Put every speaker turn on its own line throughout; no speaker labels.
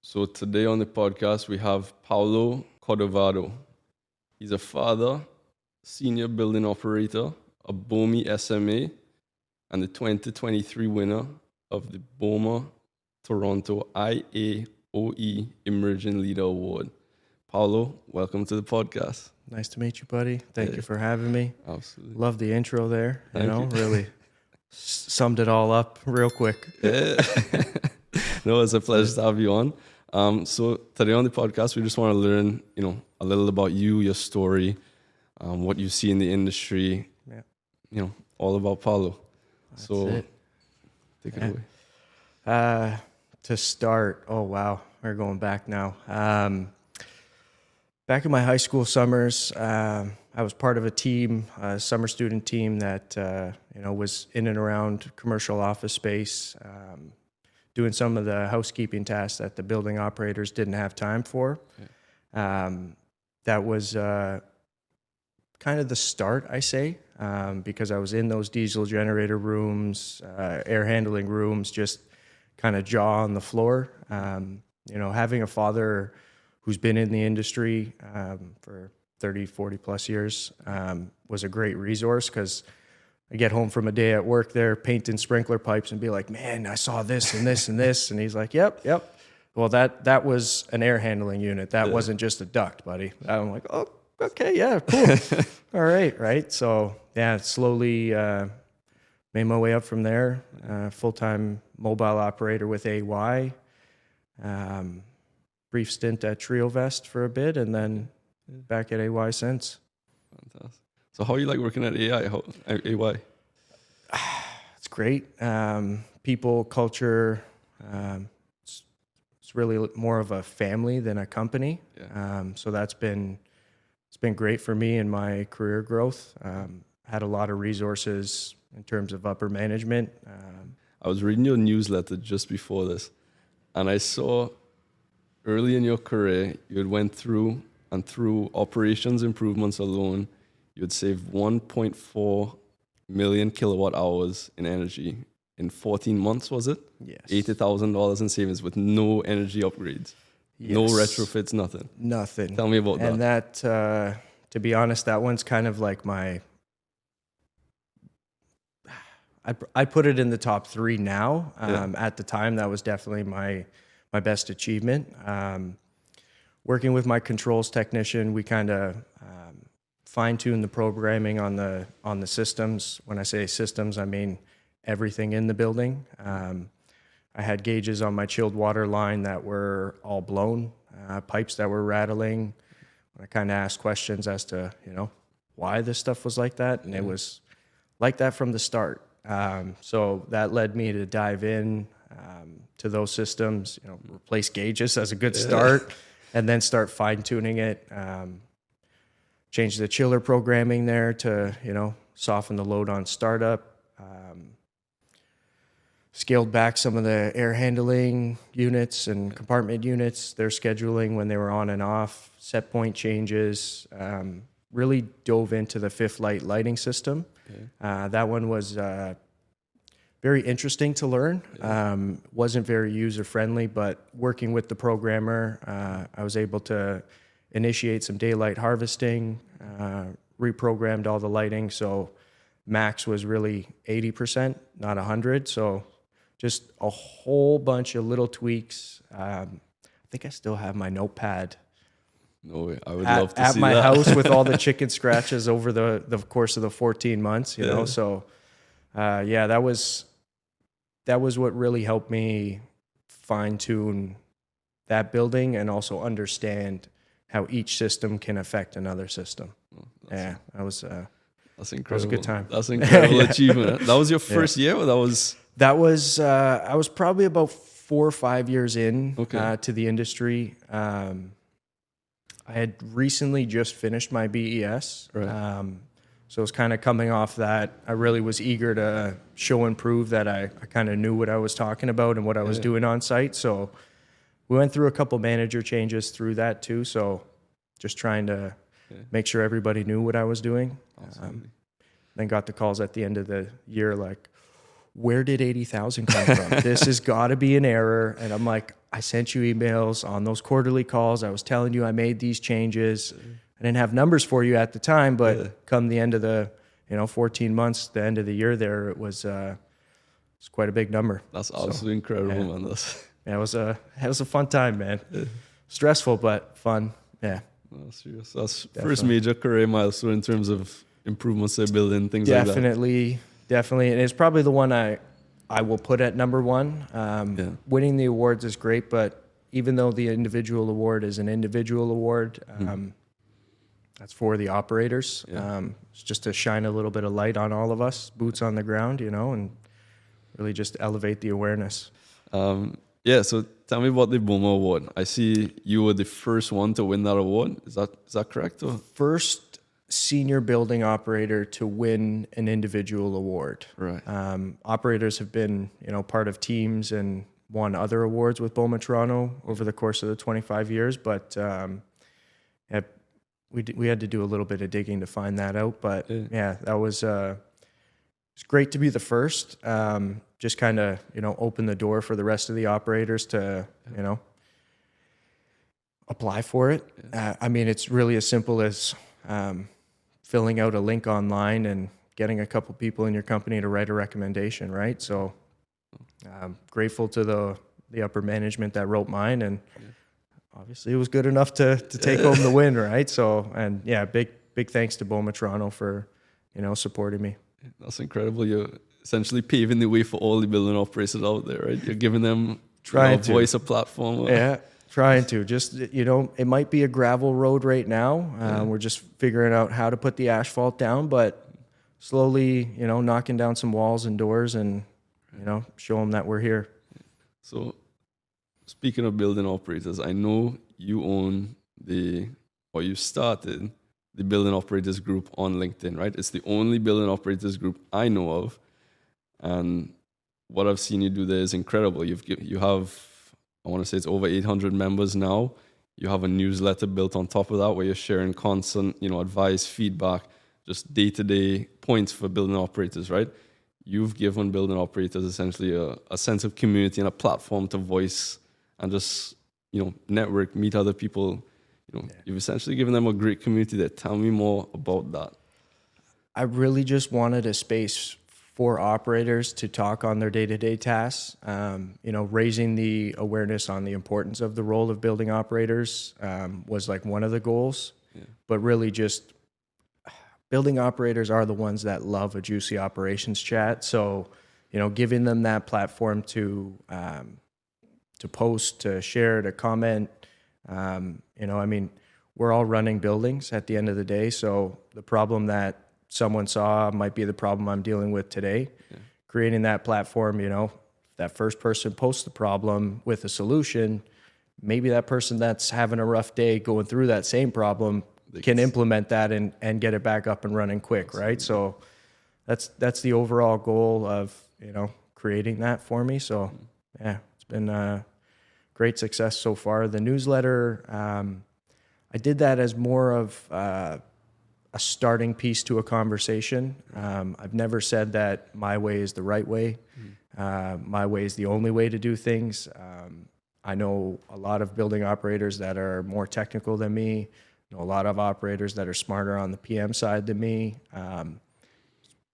So today on the podcast, we have Paolo Cordovado. He's a father, senior building operator, a BOMI SMA, and the 2023 winner of the BOMA Toronto IAOE Emerging Leader Award. Paolo, welcome to the podcast.
Nice to meet you, buddy. Thank you for having me.
Absolutely.
Love the intro there.
Thank you.
Really summed it all up real quick.
Yeah. No, it's a pleasure to have you on. So today on the podcast, we just want to learn, a little about you, your story, what you see in the industry, all about Paolo.
That's
so
it.
Take it away.
To start, oh, wow, we're going back now. Back in my high school summers, I was part of a team, a summer student team that, was in and around commercial office space, doing some of the housekeeping tasks that the building operators didn't have time for. Okay. That was kind of the start, I say, because I was in those diesel generator rooms, air handling rooms, just kind of jaw on the floor. Having a father who's been in the industry for 30, 40 plus years was a great resource, because I get home from a day at work there painting sprinkler pipes and be like, man, I saw this and this and this. And he's like, yep. Well, that was an air handling unit. That wasn't just a duct, buddy. I'm like, oh, okay, yeah, cool. All right. So, slowly made my way up from there. Full-time mobile operator with AY. Brief stint at Trio Vest for a bit, and then back at AY since.
Fantastic. So how you like working at AY?
It's great. People, culture. It's really more of a family than a company. Yeah. So it's been great for me in my career growth. Had a lot of resources in terms of upper management.
I was reading your newsletter just before this, and I saw early in your career, you had went through operations improvements alone, you had saved 1.4 million kilowatt hours in energy in 14 months, was it?
Yes.
$80,000 in savings with no energy upgrades, yes. No retrofits, nothing.
Nothing.
Tell me about that.
And that, to be honest, that one's kind of like I put it in the top three now. At the time, that was definitely my best achievement. Working with my controls technician, we kind of fine-tune the programming on the systems. When I say systems, I mean everything in the building. I had gauges on my chilled water line that were all blown, pipes that were rattling. I kind of asked questions as to, why this stuff was like that, and it was like that from the start. So that led me to dive in to those systems, replace gauges as a good start, and then start fine-tuning it. Change the chiller programming there to, soften the load on startup. Scaled back some of the air handling units and compartment units, their scheduling when they were on and off, set point changes, really dove into the fifth light lighting system. Okay. That one was very interesting to learn. Wasn't very user-friendly, but working with the programmer, I was able to initiate some daylight harvesting, reprogrammed all the lighting, so max was really 80%, not 100. So just a whole bunch of little tweaks. I think I still have my notepad.
No way. I would love to see that.
At my house with all the chicken scratches over the course of the 14 months, you know. So, that was what really helped me fine-tune that building and also understand how each system can affect another system. That's incredible. That was a good time.
That's an incredible achievement. That was your first year, or that was?
That was, I was probably about 4 or 5 years in to the industry. I had recently just finished my BES. Right. So it was kind of coming off that. I really was eager to show and prove that I kind of knew what I was talking about and what I was doing on site. So we went through a couple manager changes through that too. So just trying to make sure everybody knew what I was doing. Then got the calls at the end of the year like, where did 80,000 come from? This has got to be an error. And I'm like, I sent you emails on those quarterly calls. I was telling you I made these changes. I didn't have numbers for you at the time, but come the end of the, 14 months, the end of the year there, it's quite a big number.
That's absolutely incredible, man.
It was a fun time, man. Stressful, but fun. Yeah.
No, serious. That's definitely. First major career milestone in terms of improvements they're building, things like that.
Definitely. And it's probably the one I will put at number one. Winning the awards is great, but even though the individual award is an individual award, that's for the operators. It's just to shine a little bit of light on all of us, boots on the ground, and really just elevate the awareness.
So tell me about the BOMA award. I see you were the first one to win that award. Is that correct? Or?
First senior building operator to win an individual award.
Right.
Operators have been, part of teams and won other awards with BOMA Toronto over the course of the 25 years, but we had to do a little bit of digging to find that out. But that was it's great to be the first. Just kind of, open the door for the rest of the operators to, apply for it. It's really as simple as filling out a link online and getting a couple people in your company to write a recommendation, right? So I'm grateful to the upper management that wrote mine, and obviously it was good enough to take home the win, right? So, and big thanks to BOMA Toronto for, supporting me.
That's incredible. You're essentially paving the way for all the building operators out there, right? You're giving them a voice, a platform.
Yeah, trying to. Just, it might be a gravel road right now. We're just figuring out how to put the asphalt down, but slowly, knocking down some walls and doors and, show them that we're here.
So speaking of building operators, I know you started the building operators group on LinkedIn, right? It's the only building operators group I know of. And what I've seen you do there is incredible. You have, I want to say it's over 800 members now. You have a newsletter built on top of that where you're sharing constant, advice, feedback, just day-to-day points for building operators, right? You've given building operators essentially a sense of community and a platform to voice and just, network, meet other people. You've essentially given them a great community there. Tell me more about that.
I really just wanted a space for operators to talk on their day-to-day tasks. Raising the awareness on the importance of the role of building operators was like one of the goals. But really just building operators are the ones that love a juicy operations chat. So, giving them that platform to post, to share, to comment. We're all running buildings at the end of the day. So the problem that someone saw might be the problem I'm dealing with today. Creating that platform, that first person posts the problem with a solution, maybe that person that's having a rough day going through that same problem can implement that and get it back up and running quick, right? So that's the overall goal of, creating that for me. So it's been a great success so far. The newsletter, I did that as more of a starting piece to a conversation. I've never said that my way is the right way. My way is the only way to do things. I know a lot of building operators that are more technical than me. I know a lot of operators that are smarter on the PM side than me.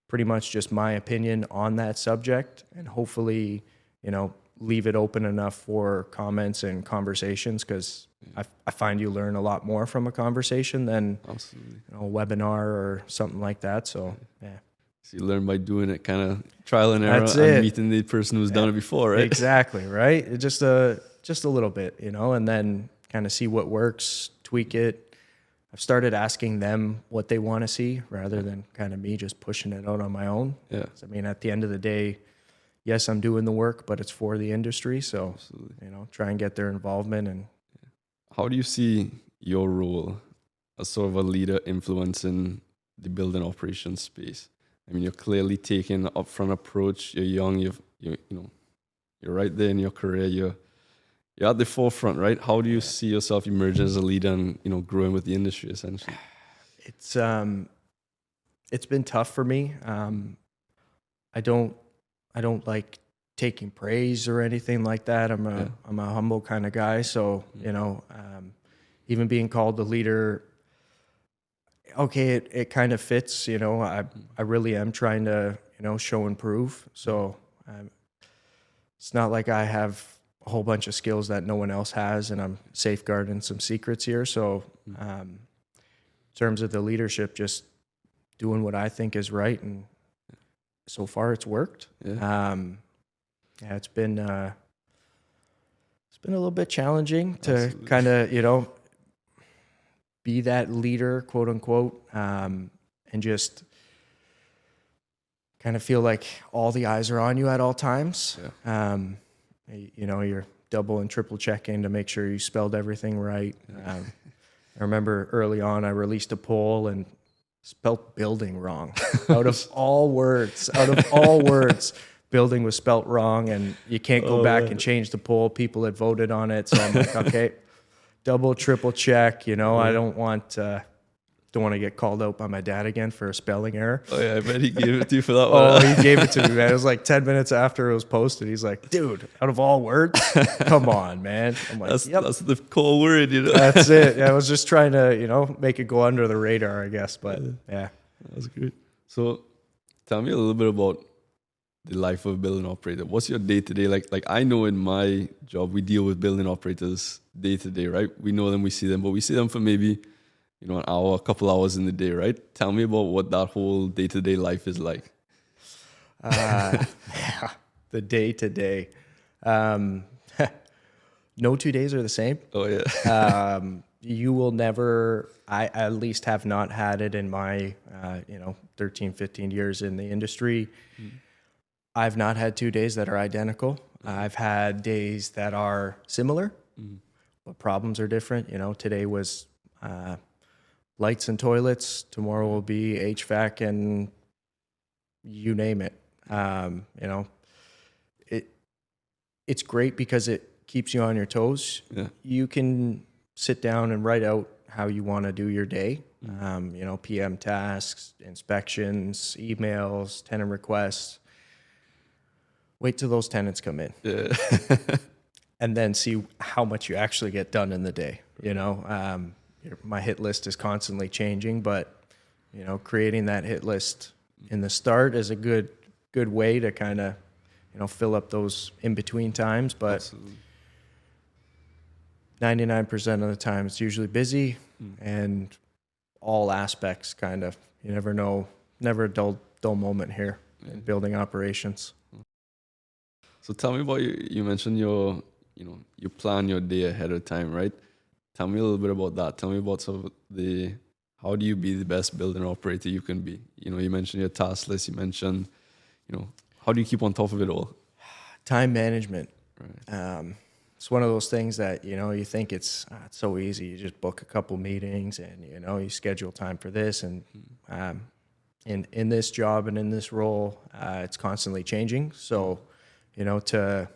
Pretty much just my opinion on that subject, and hopefully, leave it open enough for comments and conversations, because I find you learn a lot more from a conversation than a webinar or something like that. So,
So you learn by doing it, kind of trial and error, and meeting the person who's done it before, right?
Exactly, right? Just a little bit, and then kind of see what works, tweak it. I've started asking them what they want to see rather than kind of me just pushing it out on my own. At the end of the day, yes, I'm doing the work, but it's for the industry. So, try and get their involvement. And
how do you see your role as sort of a leader influencing the building operations space? You're clearly taking an upfront approach. You're young. You're right there in your career. You're at the forefront, right? How do you see yourself emerging as a leader and growing with the industry, essentially?
It's been tough for me. I don't like taking praise or anything like that. I'm a humble kind of guy. So, even being called the leader, okay, it kind of fits, I really am trying to, show and prove. So it's not like I have a whole bunch of skills that no one else has, and I'm safeguarding some secrets here. So in terms of the leadership, just doing what I think is right, and so far it's worked. It's been a little bit challenging to kind of, be that leader, quote unquote, and just kind of feel like all the eyes are on you at all times. You're double and triple checking to make sure you spelled everything right. I remember early on I released a poll and spelt building wrong. Out of all words, building was spelt wrong, and you can't go back and change the poll. People had voted on it, so I'm like, okay, double, triple check. I don't want to get called out by my dad again for a spelling error.
Oh yeah, I bet he gave it to you for that one.
Oh, he gave it to me, man. It was like 10 minutes after it was posted. He's like, dude, out of all words, come on, man. I'm like,
that's the core word,
That's it. I was just trying to, make it go under the radar, I guess. But yeah.
That's great. So tell me a little bit about the life of a building operator. What's your day-to-day like? Like, I know in my job, we deal with building operators day-to-day, right? We know them, we see them, but we see them for maybe, an hour, a couple hours in the day, right? Tell me about what that whole day-to-day life is like.
The day-to-day. No 2 days are the same.
Oh, yeah.
You will never, I at least have not had it in my, 13, 15 years in the industry. I've not had 2 days that are identical. I've had days that are similar, but problems are different. Today was lights and toilets. Tomorrow will be HVAC and you name it. It's great because it keeps you on your toes. Yeah. You can sit down and write out how you want to do your day. PM tasks, inspections, emails, tenant requests. Wait till those tenants come in. Yeah. And then see how much you actually get done in the day. My hit list is constantly changing, but creating that hit list in the start is a good way to kind of fill up those in between times. But absolutely. 99% of the time it's usually busy, and all aspects kind of, you never know, never a dull moment here in building operations.
So tell me about you mentioned you plan your day ahead of time, right? Tell me a little bit about that. Tell me about how do you be the best building operator you can be? You mentioned your task list. You mentioned, how do you keep on top of it all?
Time management. Right. It's one of those things that, you think it's so easy. You just book a couple meetings and, you schedule time for this. And in this job and in this role, it's constantly changing. So, to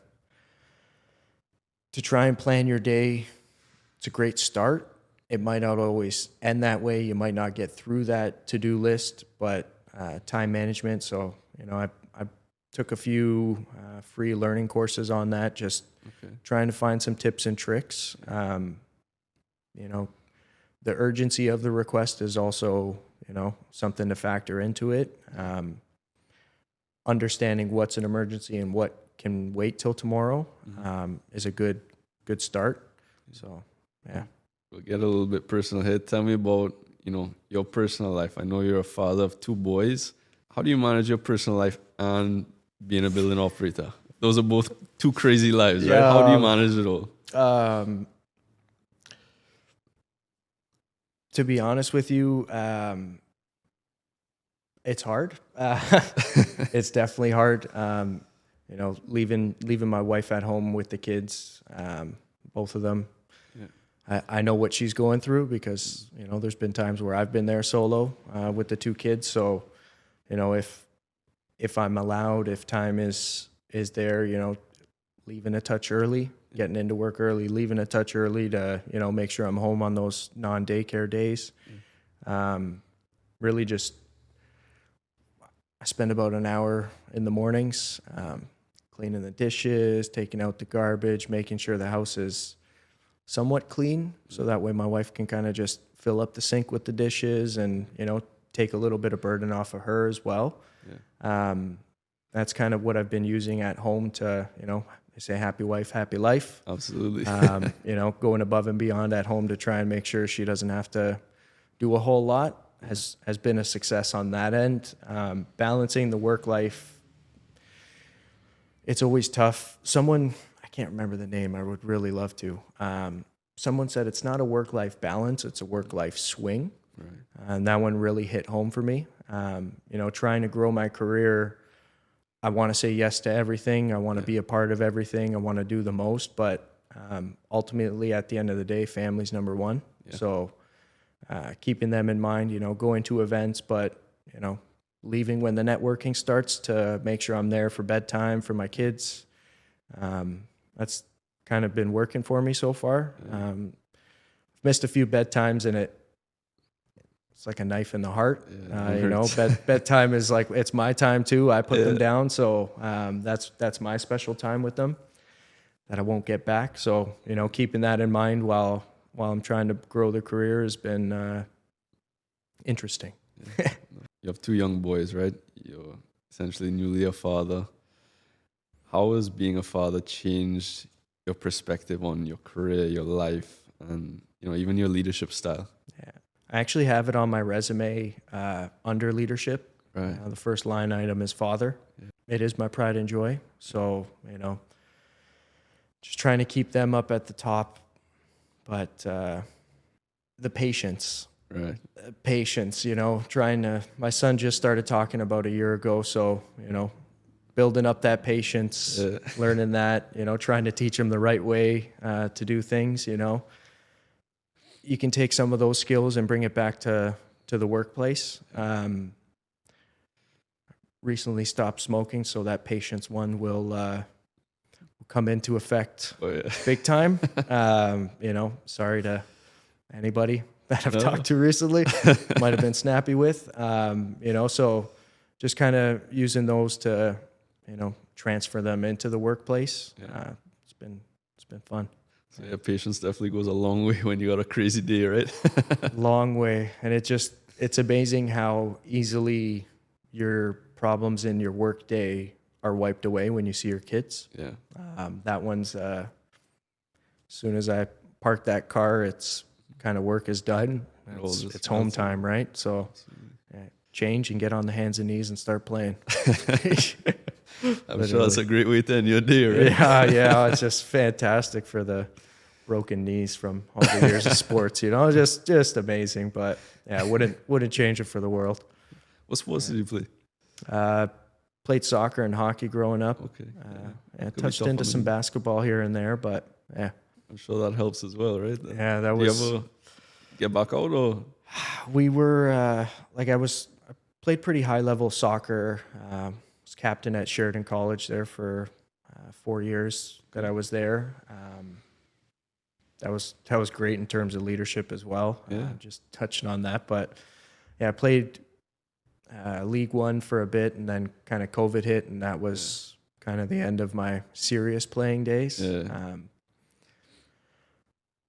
try and plan your day, it's a great start. It might not always end that way. You might not get through that to-do list, but time management. So, I took a few free learning courses on that, just trying to find some tips and tricks. The urgency of the request is also, something to factor into it. Understanding what's an emergency and what can wait till tomorrow is a good start. So, yeah.
We'll get a little bit personal here. Tell me about, your personal life. I know you're a father of 2 boys. How do you manage your personal life and being a building operator? Those are both 2 crazy lives, right? How do you manage it all?
To be honest with you, it's hard. It's definitely hard. Leaving my wife at home with the kids, both of them. Yeah. I know what she's going through because, there's been times where I've been there solo with the 2 kids. So, if I'm allowed, if time is there, leaving a touch early, getting into work early, leaving a touch early to, make sure I'm home on those non-daycare days. Really just, I spend about an hour in the mornings cleaning the dishes, taking out the garbage, making sure the house is somewhat clean. So that way my wife can kind of just fill up the sink with the dishes and, take a little bit of burden off of her as well.
Yeah.
That's kind of what I've been using at home to, they say happy wife, happy life.
Absolutely.
Going above and beyond at home to try and make sure she doesn't have to do a whole lot has been a success on that end. Balancing the work life, it's always tough. Someone, I can't remember the name, I would really love to. Someone said it's not a work-life balance, it's a work-life swing.
Right.
And that one really hit home for me. Trying to grow my career, I want to say yes to everything. I want to be a part of everything. I want to do the most, but ultimately at the end of the day, family's number one. Yeah. So keeping them in mind, going to events, but, leaving when the networking starts to make sure I'm there for bedtime for my kids. That's kind of been working for me so far. Missed a few bedtimes and it's like a knife in the heart. Bedtime is like, it's my time too. I put them down. So that's my special time with them that I won't get back. So, keeping that in mind while I'm trying to grow the career has been interesting.
Yeah. You have 2 young boys, right? You're essentially newly a father. How has being a father changed your perspective on your career, your life, and even your leadership style?
Yeah, I actually have it on my resume under leadership.
Right.
The first line item is father. Yeah. It is my pride and joy. So just trying to keep them up at the top, but the patience.
Right.
Patience, my son just started talking about a year ago. So, building up that patience, learning that, trying to teach him the right way to do things, You can take some of those skills and bring it back to the workplace. Recently stopped smoking, so that patience one will come into effect big time. Sorry to anybody that I've talked to recently, might have been snappy with, so just kind of using those to, transfer them into the workplace. Yeah. It's been fun.
So patience definitely goes a long way when you got a crazy day, right?
Long way. And it's amazing how easily your problems in your work day are wiped away when you see your kids.
Yeah.
That one's, as soon as I park that car, it's kind of work is done. It's home time, right? So change and get on the hands and knees and start playing.
I'm sure that's a great way to end your day, right?
Yeah. It's just fantastic for the broken knees from all the years of sports, just amazing. But yeah, wouldn't change it for the world.
What sports did you play?
Played soccer and hockey growing up.
Okay.
Touched into some basketball here and there, but yeah.
I'm sure that helps as well, right?
Yeah, that was.
Did you ever get back out or?
We were I played pretty high level soccer. Was captain at Sheridan College there for 4 years that I was there. That was great in terms of leadership as well.
Yeah.
Just touching on that, but yeah, I played League One for a bit, and then kind of COVID hit, and that was kind of the end of my serious playing days.
Yeah.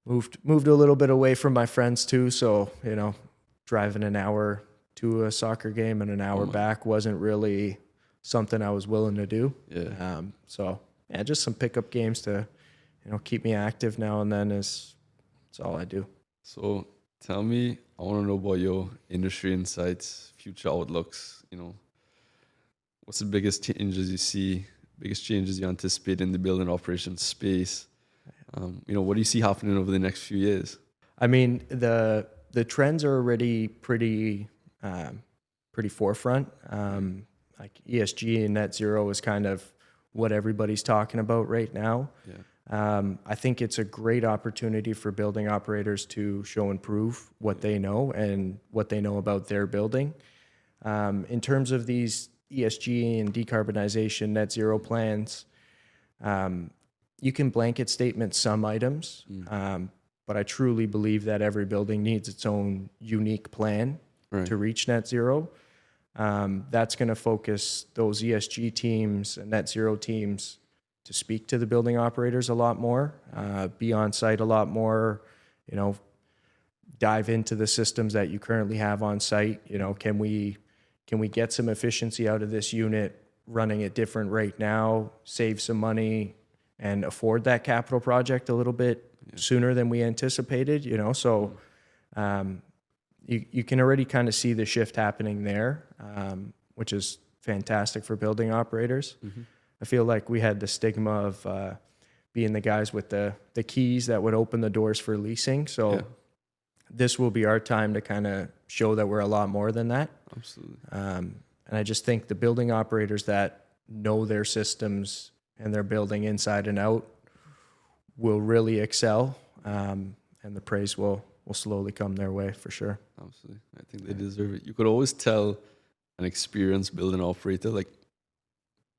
Moved a little bit away from my friends too, so driving an hour to a soccer game and an hour back wasn't really something I was willing to do.
Yeah.
Just some pickup games to keep me active now and then is all I do.
So tell me, I want to know about your industry insights, future outlooks. What's the biggest changes you see, biggest changes you anticipate in the building operations space? What do you see happening over the next few years?
I mean, the trends are already pretty forefront. Like ESG and net zero is kind of what everybody's talking about right now.
Yeah.
I think it's a great opportunity for building operators to show and prove what they know and what they know about their building. In terms of these ESG and decarbonization net zero plans, you can blanket statement some items, but I truly believe that every building needs its own unique plan to reach net zero. That's going to focus those ESG teams and net zero teams to speak to the building operators a lot more, be on site a lot more, dive into the systems that you currently have on site. Can we get some efficiency out of this unit running at different rate now, save some money, and afford that capital project a little bit sooner than we anticipated, So you can already kind of see the shift happening there, which is fantastic for building operators. Mm-hmm. I feel like we had the stigma of being the guys with the keys that would open the doors for leasing. So this will be our time to kind of show that we're a lot more than that.
Absolutely.
And I just think the building operators that know their systems and their building inside and out will really excel, and the praise will slowly come their way for sure.
Absolutely. I think they deserve it. You could always tell an experienced building operator, like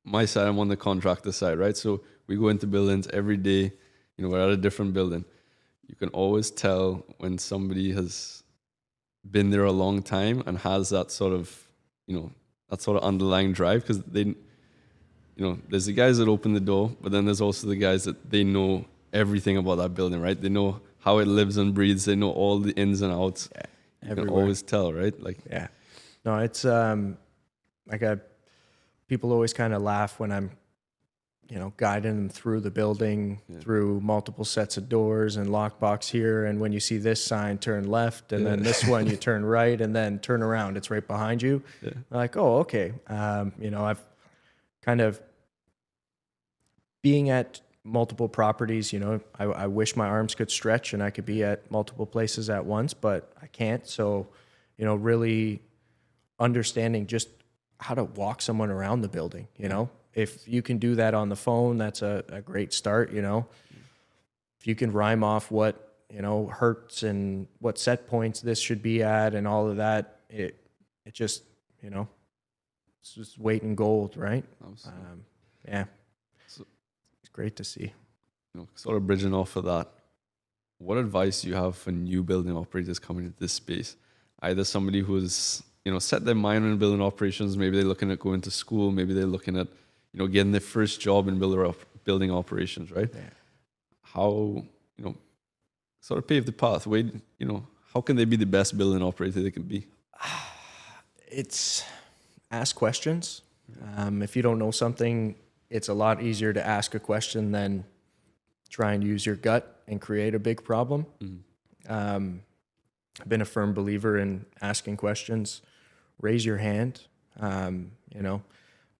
my side, I'm on the contractor side, right? So we go into buildings every day, we're at a different building. You can always tell when somebody has been there a long time and has that sort of, that sort of underlying drive, because they, there's the guys that open the door, but then there's also the guys that they know everything about that building, right? They know how it lives and breathes. They know all the ins and outs. Yeah, you can always tell, right?
No, it's people always kind of laugh when I'm, guiding them through the building, through multiple sets of doors and lockbox here. And when you see this sign, turn left, and then this one, you turn right, and then turn around. It's right behind you. Yeah. Like, oh, okay. I've kind of being at multiple properties, I wish my arms could stretch and I could be at multiple places at once, but I can't. So, really understanding just how to walk someone around the building, if you can do that on the phone, that's a great start, if you can rhyme off what, hurts and what set points this should be at and all of that, it just, it's just weight in gold, right? So, it's great to see.
Sort of bridging off of that, what advice do you have for new building operators coming into this space? Either somebody who's, set their mind on building operations, maybe they're looking at going to school, maybe they're looking at, getting their first job in building operations, right? Yeah. How, sort of pave the path. How can they be the best building operator they can be?
It's ask questions. If you don't know something, it's a lot easier to ask a question than try and use your gut and create a big problem. Mm-hmm. I've been a firm believer in asking questions. Raise your hand.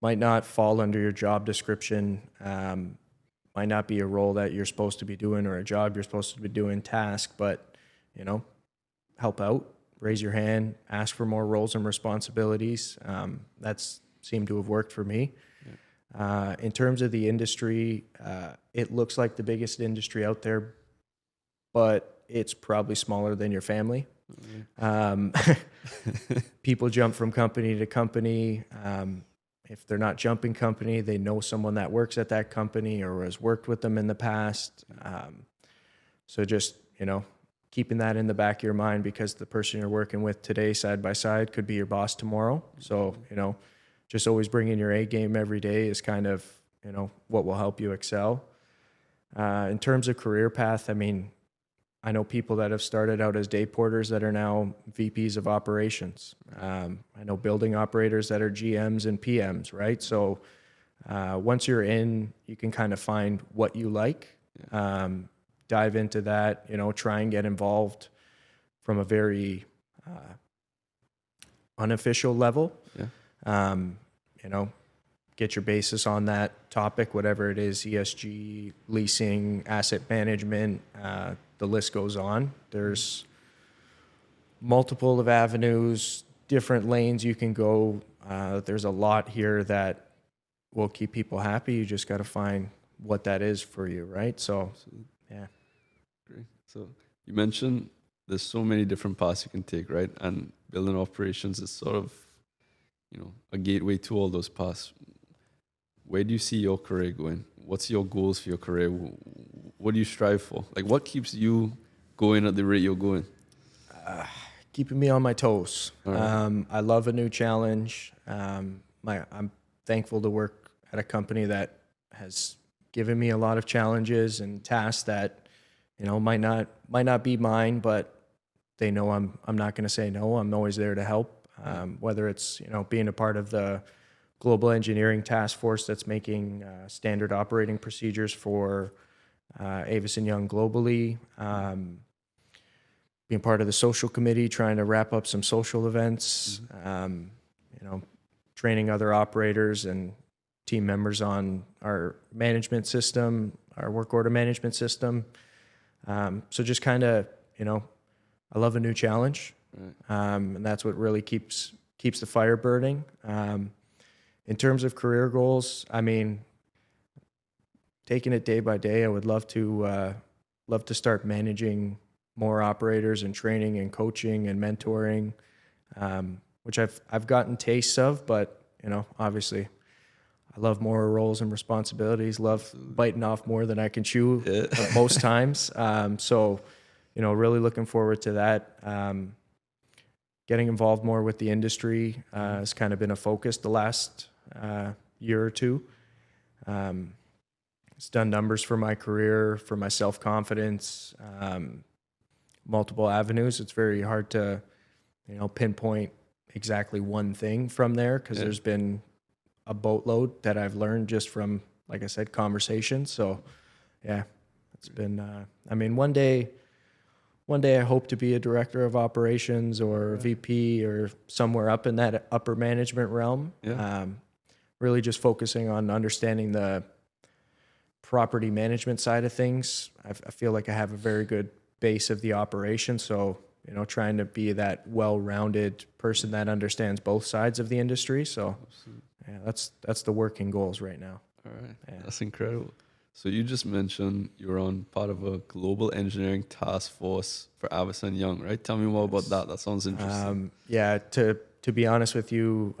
Might not fall under your job description, might not be a role that you're supposed to be doing or a job you're supposed to be doing, task, but, help out, raise your hand, ask for more roles and responsibilities. That's seemed to have worked for me. Yeah. In terms of the industry, it looks like the biggest industry out there, but it's probably smaller than your family. People jump from company to company. If they're not jumping company, they know someone that works at that company or has worked with them in the past. So just, keeping that in the back of your mind, because the person you're working with today side by side could be your boss tomorrow. So, just always bringing your A game every day is kind of, what will help you excel. In terms of career path, I know people that have started out as day porters that are now VPs of operations. I know building operators that are GMs and PMs, right? So once you're in, you can kind of find what you like, dive into that, try and get involved from a very unofficial level. Yeah. Get your basis on that topic, whatever it is, ESG, leasing, asset management, the list goes on. There's multiple of avenues, different lanes you can go. There's a lot here that will keep people happy. You just got to find what that is for you, right? So, yeah.
Great. So you mentioned there's so many different paths you can take, right? And building operations is sort of, a gateway to all those paths. Where do you see your career going? What's your goals for your career? What do you strive for? Like, what keeps you going at the rate you're going?
Keeping me on my toes.
All right.
I love a new challenge. I'm thankful to work at a company that has given me a lot of challenges and tasks that, might not be mine, but they know I'm not going to say no. I'm always there to help. Whether it's being a part of the global engineering task force that's making standard operating procedures for Avis and Young globally. Being part of the social committee, trying to wrap up some social events, training other operators and team members on our management system, our work order management system. So just kind of, I love a new challenge, and that's what really keeps the fire burning. In terms of career goals, I mean, taking it day by day, I would love to start managing more operators and training and coaching and mentoring, which I've gotten tastes of, but obviously I love more roles and responsibilities, love biting off more than I can chew most times. So, really looking forward to that. Getting involved more with the industry has kind of been a focus the last year or two. It's done numbers for my career, for my self-confidence, multiple avenues. It's very hard to, pinpoint exactly one thing from there because there's been a boatload that I've learned just from, like I said, conversation. So, yeah, it's been. One day I hope to be a director of operations or VP or somewhere up in that upper management realm.
Yeah.
Really just focusing on understanding the property management side of things. I feel like I have a very good base of the operation. So, trying to be that well-rounded person that understands both sides of the industry. So, yeah, that's the working goals right now.
All right.
Yeah.
That's incredible. So you just mentioned you're on part of a global engineering task force for Avis and Young, right? Tell me more about that. That sounds interesting.
Yeah, to be honest with you,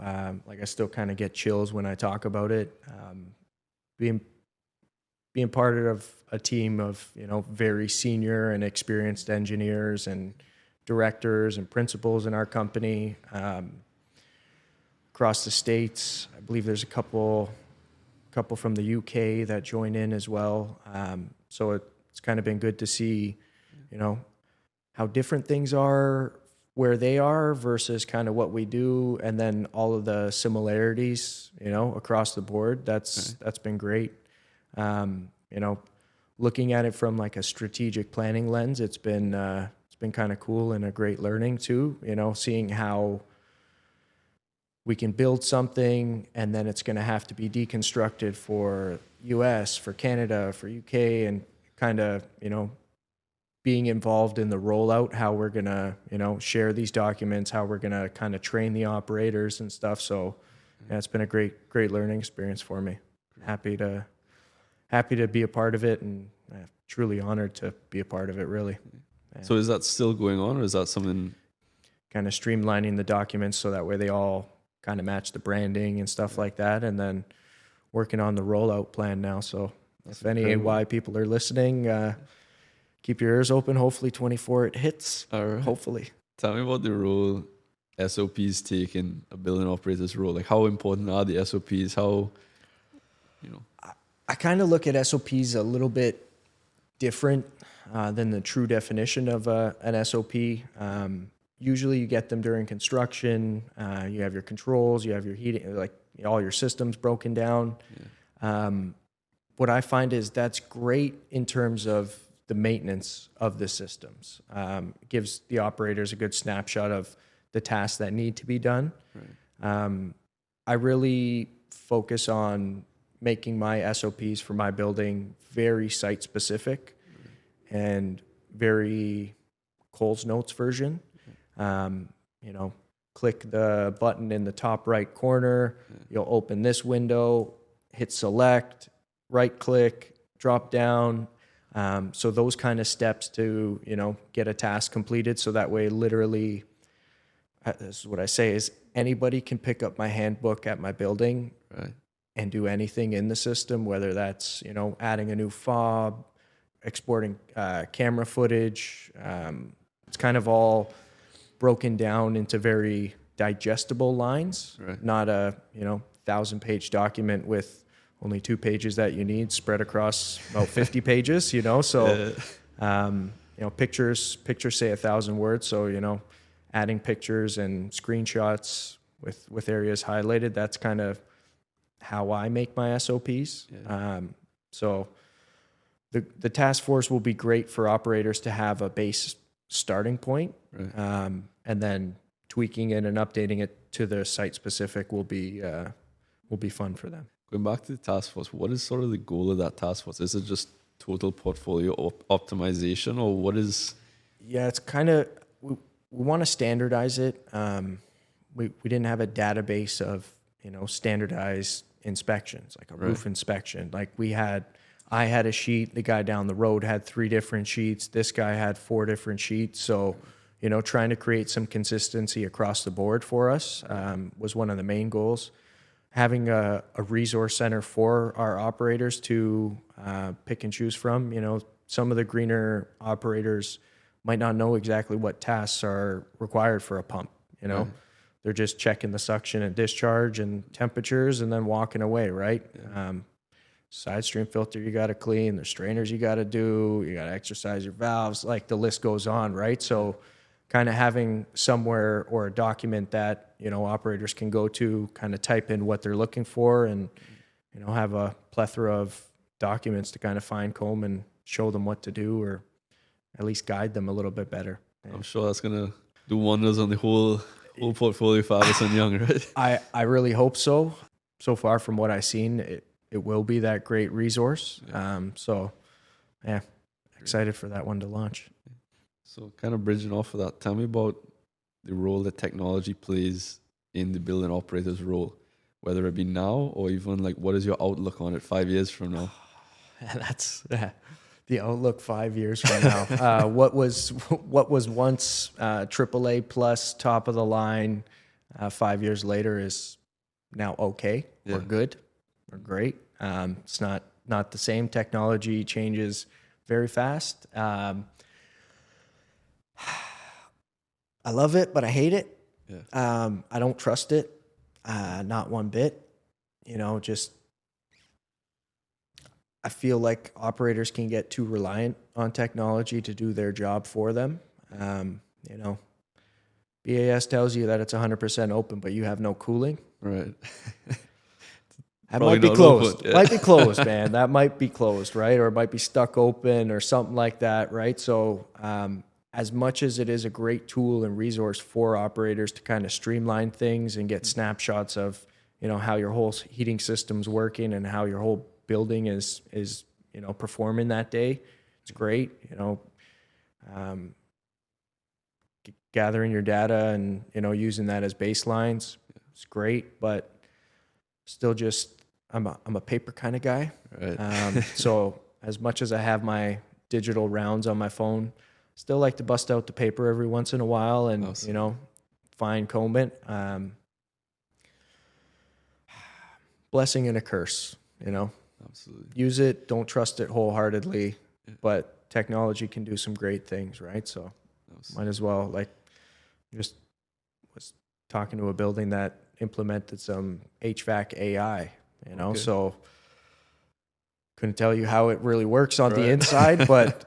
like I still kind of get chills when I talk about it. Being part of a team of very senior and experienced engineers and directors and principals in our company across the states. I believe there's a couple from the UK that join in as well. So it's kind of been good to see, how different things are where they are versus kind of what we do, and then all of the similarities, across the board. That's been great. Looking at it from like a strategic planning lens, it's been kind of cool and a great learning too. Seeing how we can build something and then it's going to have to be deconstructed for US, for Canada, for UK, and kind of, being involved in the rollout, how we're going to, share these documents, how we're going to kind of train the operators and stuff. So yeah, it's been a great learning experience for me. Happy to be a part of it, and truly honored to be a part of it, really. Yeah.
So is that still going on, or is that something?
Kind of streamlining the documents so that way they all kind of match the branding and stuff like that, and then working on the rollout plan now. So if any AY people are listening, keep your ears open. Hopefully 24 it hits.
All right.
Hopefully.
Tell me about the role SOPs take in a building operator's role. Like, how important are the SOPs? How,
I kind of look at SOPs a little bit different than the true definition of an SOP. Usually you get them during construction. You have your controls, you have your heating, like all your systems broken down. Yeah. What I find is that's great in terms of the maintenance of the systems. It gives the operators a good snapshot of the tasks that need to be done. Right. I really focus on making my SOPs for my building very site specific and very Coles Notes version. Click the button in the top right corner. You'll open this window, hit select, right click, drop down. So those kind of steps to, get a task completed. So that way, literally, this is what I say is anybody can pick up my handbook at my building. Right. And do anything in the system, whether that's, adding a new fob, exporting camera footage. It's kind of all broken down into very digestible lines,
Right.
not a 1,000-page document with only 2 pages that you need spread across about 50 pages. So pictures say 1,000 words. So adding pictures and screenshots with areas highlighted, that's kind of how I make my SOPs. So the task force will be great for operators to have a base starting point,
Right.
and then tweaking it and updating it to the site specific will be fun for them.
Going back to the task force, what is sort of the goal of that task force? Is it just total portfolio optimization, or what is?
Yeah, it's kind of we want to standardize it. We didn't have a database of standardized inspections, like a roof inspection. Like I had a sheet. The guy down the road had 3 different sheets. This guy had 4 different sheets. So trying to create some consistency across the board for us was one of the main goals. Having a resource center for our operators to pick and choose from. Some of the greener operators might not know exactly what tasks are required for a pump. They're just checking the suction and discharge and temperatures and then walking away, right? Side stream filter you got to clean, the strainers you got to do, you got to exercise your valves, like the list goes on, right? So kind of having somewhere or a document that operators can go to, kind of type in what they're looking for, and have a plethora of documents to kind of fine comb and show them what to do, or at least guide them a little bit better.
I'm sure that's gonna do wonders on the whole portfolio for Avison Young, right?
I really hope so. So far from what I've seen, it will be that great resource. So excited for that one to launch.
So kind of bridging off of that, tell me about the role that technology plays in the building operator's role, whether it be now or even like what is your outlook on it 5 years from now?
That's the outlook 5 years from now. What was once AAA plus top of the line 5 years later is now okay or good or great. It's not the same. Technology changes very fast. I love it, but I hate it. I don't trust it, not one bit. Just I feel like operators can get too reliant on technology to do their job for them. BAS tells you that it's 100% open, but you have no cooling.
Right.
That might be closed. Might be closed, man. That might be closed, right? Or it might be stuck open or something like that, right? So as much as it is a great tool and resource for operators to kind of streamline things and get snapshots of, how your whole heating system's working and how your whole building is performing that day, it's great. Gathering your data and, using that as baselines, it's great, but still just, I'm a paper kind of guy.
Right.
So as much as I have my digital rounds on my phone, still like to bust out the paper every once in a while and,
Awesome.
fine comb it. Blessing and a curse,
Absolutely.
use it. Don't trust it wholeheartedly, but technology can do some great things, right? So might as well, like, just was talking to a building that implemented some HVAC AI, so couldn't tell you how it really works on the inside, but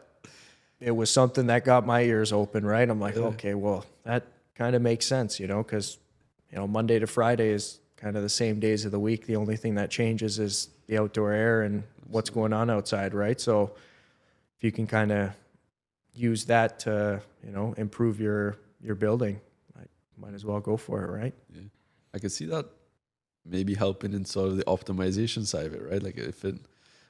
it was something that got my ears open, right? I'm like, okay, well, that kind of makes sense, because, Monday to Friday is kind of the same days of the week. The only thing that changes is the outdoor air and what's going on outside, right? So if you can kind of use that to, improve your building, I might as well go for it, right?
Yeah. I could see that maybe helping in sort of the optimization side of it, right? Like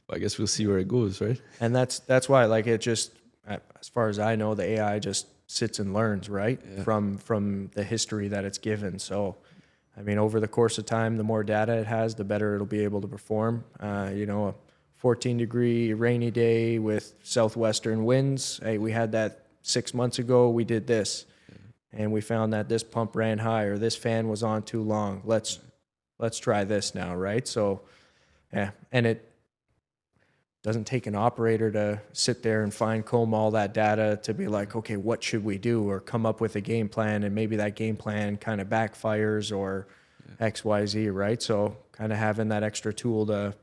but I guess we'll see where it goes, right?
And that's why, like, it just, as far as I know, the AI just sits and learns, right? From the history that it's given. So, I mean, over the course of time, the more data it has, the better it'll be able to perform. A 14-degree rainy day with southwestern winds. Hey, we had that 6 months ago. We did this, and we found that this pump ran high or this fan was on too long. Let's try this now, right? So, and doesn't take an operator to sit there and fine comb all that data to be like, okay, what should we do, or come up with a game plan, and maybe that game plan kind of backfires or X, Y, Z, right? So kind of having that extra tool to,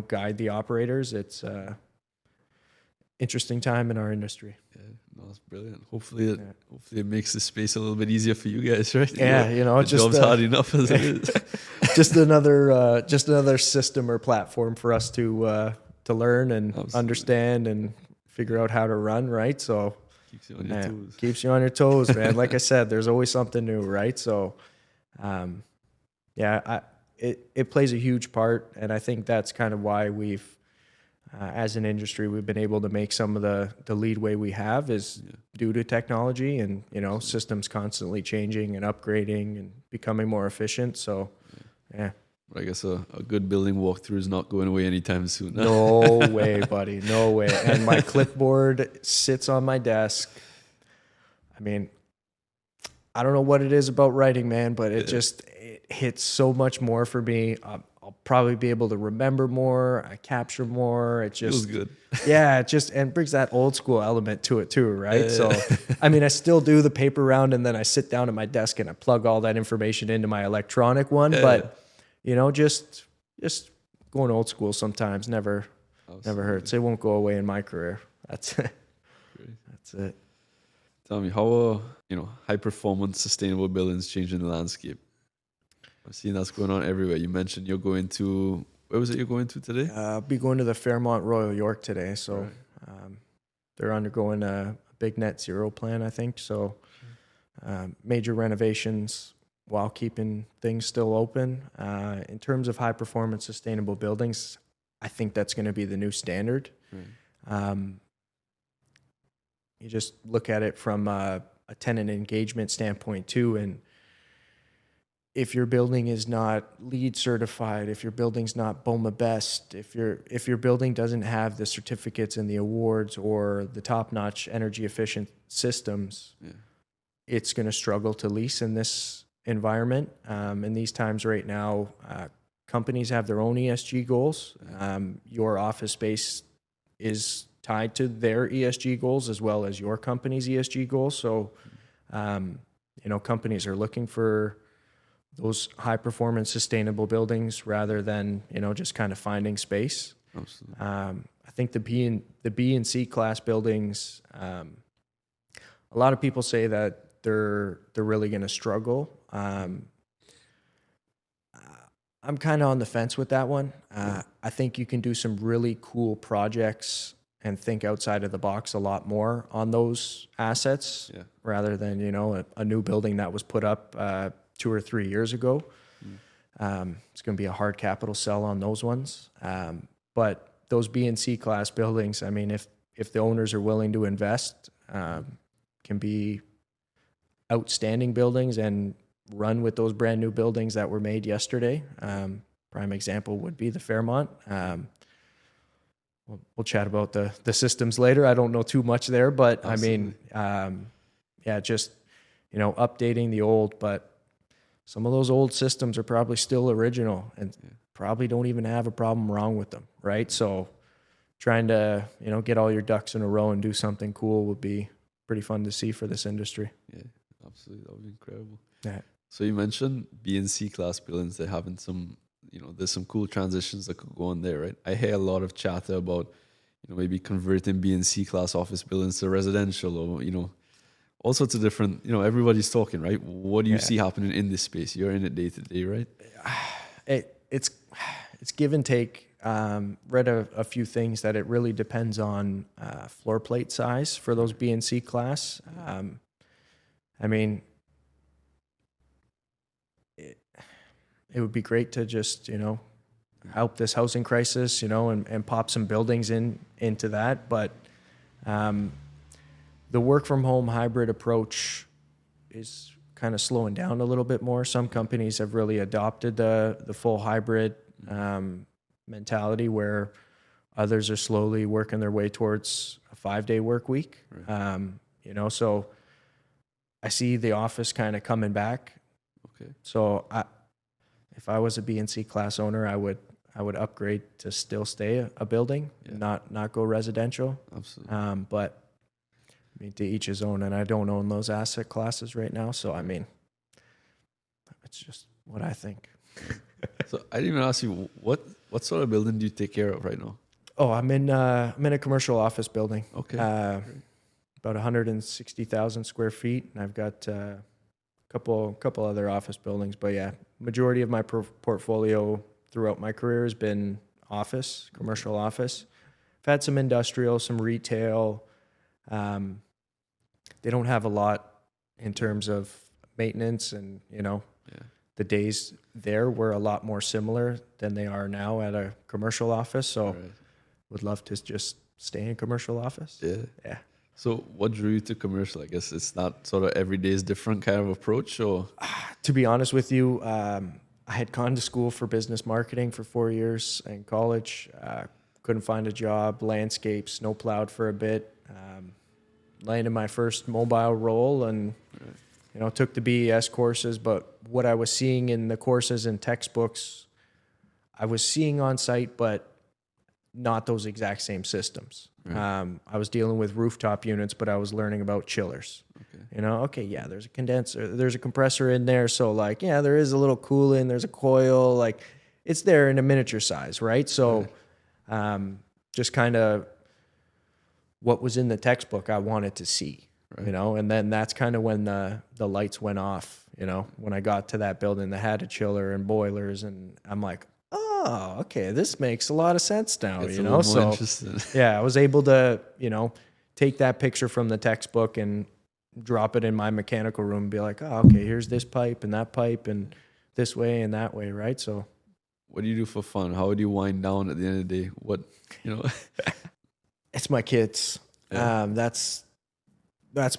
guide the operators. It's interesting time in our industry.
Yeah, no, it's brilliant. Hopefully it makes the space a little bit easier for you guys, right?
Yeah,
the
just
job's hard enough as it is.
just another system or platform for us to learn and
Absolutely.
Understand and figure out how to run, right? So
Keeps you on your toes.
Keeps you on your toes, man. Like I said, there's always something new, right? So, it plays a huge part, and I think that's kind of why we've, as an industry, we've been able to make some of the leadway we have is due to technology and, systems constantly changing and upgrading and becoming more efficient. So, yeah.
But I guess a good building walkthrough is not going away anytime soon.
No way, buddy. No way. And my clipboard sits on my desk. I mean, I don't know what it is about writing, man, but it hits so much more for me. I'll probably be able to remember more. I capture more. It just
feels good.
Yeah, and brings that old school element to it too, right? So, I mean, I still do the paper round, and then I sit down at my desk and I plug all that information into my electronic one. But just going old school sometimes never hurts. It won't go away in my career. That's it. That's it.
Tell me, how are high performance sustainable buildings changing the landscape? I've seen that's going on everywhere. You mentioned you're going to, where was it you're going to today?
I'll be going to the Fairmont Royal York today. So they're undergoing a big net zero plan, I think. So major renovations while keeping things still open. In terms of high performance sustainable buildings, I think that's going to be the new standard. You just look at it from a tenant engagement standpoint too, and if your building is not LEED certified, if your building's not BOMA Best, if your building doesn't have the certificates and the awards or the top-notch energy efficient systems, it's going to struggle to lease in this environment. In these times right now, companies have their own ESG goals. Your office space is tied to their ESG goals as well as your company's ESG goals. So, companies are looking for those high performance sustainable buildings rather than, just kind of finding space.
Absolutely.
I think the B and C class buildings, a lot of people say that they're really going to struggle. I'm kind of on the fence with that one. I think you can do some really cool projects and think outside of the box a lot more on those assets rather than, a new building that was put up 2 or 3 years ago. It's going to be a hard capital sell on those ones. But those B and C class buildings, I mean, if the owners are willing to invest, can be outstanding buildings and run with those brand new buildings that were made yesterday. Prime example would be the Fairmont. We'll chat about the systems later. I don't know too much there, but absolutely. I mean, just, updating the old, but some of those old systems are probably still original and probably don't even have a problem wrong with them, right? So trying to, get all your ducks in a row and do something cool would be pretty fun to see for this industry.
Yeah, absolutely. That would be incredible.
Yeah.
So you mentioned B and C class buildings. They're having some, there's some cool transitions that could go on there, right? I hear a lot of chatter about, maybe converting B and C class office buildings to residential or, all sorts of different, everybody's talking, right? What do you see happening in this space? You're in it day to day, right?
It's give and take. Read a few things that it really depends on floor plate size for those B and C class. I mean, it would be great to just, help this housing crisis, and pop some buildings into that. But the work from home hybrid approach is kind of slowing down a little bit more. Some companies have really adopted the full hybrid mentality, where others are slowly working their way towards a 5-day work week. Right. So I see the office kind of coming back.
Okay.
So if I was a B and C class owner, I would I would upgrade to still stay a building, not go residential.
Absolutely.
But I mean, to each his own, and I don't own those asset classes right now, so I mean, it's just what I think.
So I didn't even ask you what sort of building do you take care of right now?
Oh, I'm in a commercial office building.
Okay.
About 160,000 square feet, and I've got a couple other office buildings. But yeah, majority of my portfolio throughout my career has been office, commercial office. I've had some industrial, some retail. They don't have a lot in terms of maintenance, and the days there were a lot more similar than they are now at a commercial office. So would love to just stay in commercial office. Yeah.
So what drew you to commercial? I guess it's not sort of every day is different kind of approach, or?
To be honest with you, I had gone to school for business marketing for 4 years in college. Couldn't find a job, landscape, snow plowed for a bit. Landed my first mobile role and took the BES courses. But what I was seeing in the courses and textbooks, I was seeing on site, but not those exact same systems. I was dealing with rooftop units, but I was learning about chillers. There's a condenser, there's a compressor in there. So there is a little coolant, there's a coil, it's there in a miniature size, right? So just kind of what was in the textbook I wanted to see, and then that's kind of when the lights went off, when I got to that building that had a chiller and boilers, and I'm like, oh, okay, this makes a lot of sense now,
It's a little more interesting.
Yeah, I was able to, take that picture from the textbook and drop it in my mechanical room and be like, oh, okay, here's this pipe and that pipe and this way and that way, right? So
what do you do for fun? How do you wind down at the end of the day? What,
It's my kids.
Yeah.
That's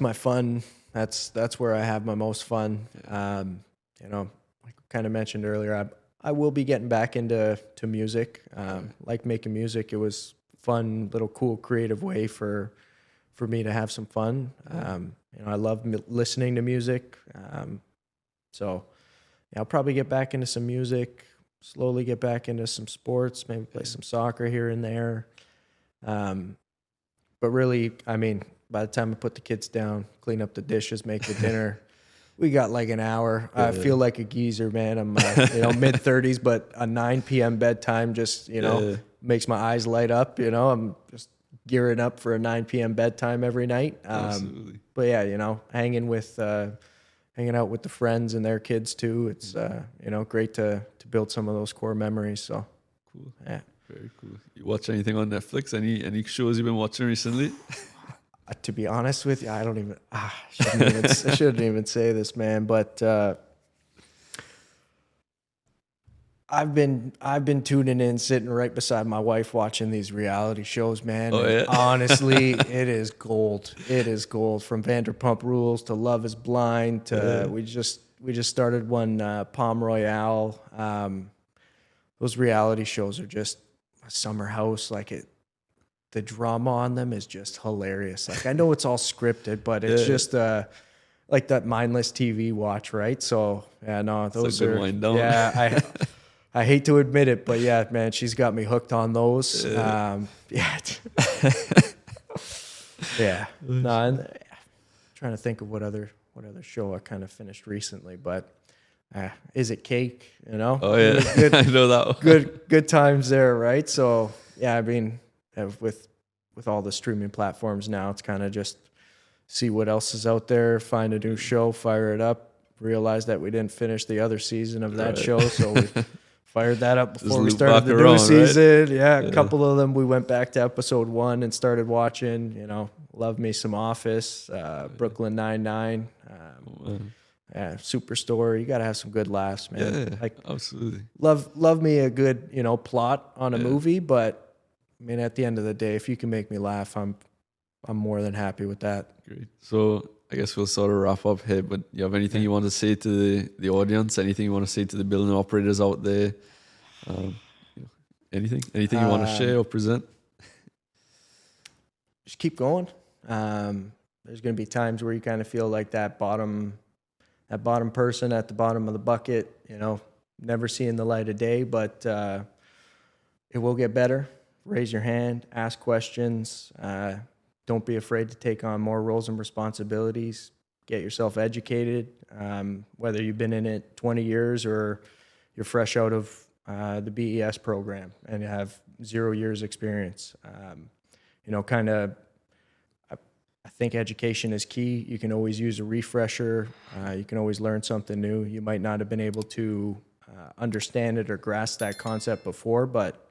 my fun. That's where I have my most fun. Like I kind of mentioned earlier, I will be getting back into music. Like making music. It was fun, little cool, creative way for me to have some fun. I love listening to music. So I'll probably get back into some music, slowly get back into some sports, maybe play some soccer here and there. But really, I mean, by the time I put the kids down, clean up the dishes, make the dinner, we got like an hour. I feel like a geezer, man. I'm mid-30s, but a 9 p.m. bedtime just, makes my eyes light up. I'm just gearing up for a 9 p.m. bedtime every night.
Absolutely.
But yeah, hanging out with the friends and their kids too. It's great to build some of those core memories. So
cool.
Yeah.
Very cool. You watch anything on Netflix? Any shows you've been watching recently?
To be honest with you, I don't even. I shouldn't even say this, man. But I've been tuning in, sitting right beside my wife, watching these reality shows, man.
Oh, yeah?
Honestly, it is gold. It is gold. From Vanderpump Rules to Love Is Blind to we just started one Palm Royale. Those reality shows are just a summer house. The drama on them is just hilarious. I know it's all scripted, but it's just like that mindless TV watch, right? So yeah, no, those are
wind down.
Yeah, I hate to admit it, but yeah, man, she's got me hooked on those. Yeah. No, and trying to think of what other show I kind of finished recently, but Is It Cake?
Oh yeah, good, I know that one.
Good times there, right? So yeah, I mean, with all the streaming platforms now, it's kind of just see what else is out there, find a new show, fire it up, realize that we didn't finish the other season of that show, so we fired that up before we started the new season. Right? Yeah, a couple of them we went back to episode 1 and started watching. Love me some Office, Brooklyn Nine-Nine. Yeah, Superstore. You got to have some good laughs, man.
Yeah, absolutely.
Love me a good, plot on a movie, but I mean, at the end of the day, if you can make me laugh, I'm more than happy with that.
Great. So I guess we'll sort of wrap up here, but you have anything you want to say to the audience? Anything you want to say to the building operators out there? Anything you want to share or present?
Just keep going. There's going to be times where you kind of feel like that bottom person at the bottom of the bucket, never seeing the light of day. But it will get better. Raise your hand, ask questions. Don't be afraid to take on more roles and responsibilities. Get yourself educated, whether you've been in it 20 years or you're fresh out of the BES program and have 0 years experience. I think education is key. You can always use a refresher. You can always learn something new. You might not have been able to understand it or grasp that concept before, but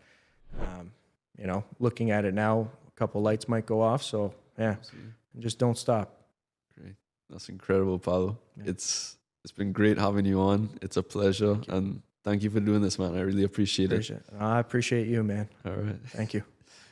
looking at it now, a couple lights might go off. So yeah, just don't stop.
Great. That's incredible, Paolo. Yeah. It's been great having you on. It's a pleasure. And thank you for doing this, man. I really appreciate it.
I appreciate you, man.
All right.
Thank you.